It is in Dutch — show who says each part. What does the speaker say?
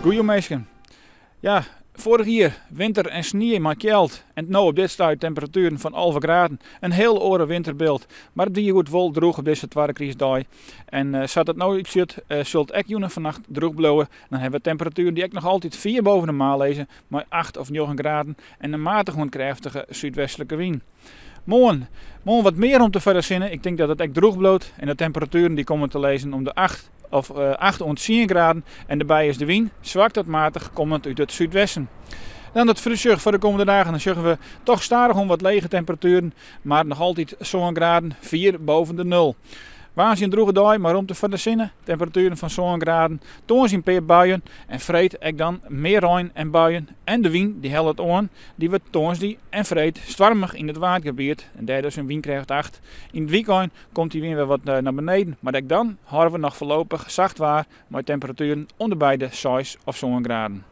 Speaker 1: Goedemorgen. Ja, vorig jaar winter en sneeuw maar kjeld. En nu op dit stuit temperaturen van 11 graden. Een heel oren winterbeeld. Maar het die goed vol droog op deze tweede crisis. En zat het nou iets zult ek joenen vannacht droog blowen. Dan hebben we temperaturen die ik nog altijd 4 boven de maal lezen. Maar 8 of 9 graden. En een matige krachtige zuidwestelijke wind. Morgen wat meer om te verzinnen. Ik denk dat het echt droog bloot. En de temperaturen die komen te lezen om de 8 tot 10 graden. En daarbij is de wind zwak tot matig komend uit het zuidwesten. Dan het vooruitzicht voor de komende dagen. Dan zeggen we toch stadig om wat lege temperaturen. Maar nog altijd zo'n graden 4 boven de 0. Waans een droge dag, maar om te verzinnen. Temperaturen van zo'n graden. Toons in per buien. En vreet ik dan meer reën en buien. En de wind die helpt het aan. Die wordt toons die en vreet stormig in het waardgebied. En daar dus een windkracht 8. In het weekend komt die wind weer wat naar beneden. Maar dan houden we nog voorlopig zacht waar. Met temperaturen onder bij de 6 of zo'n graden.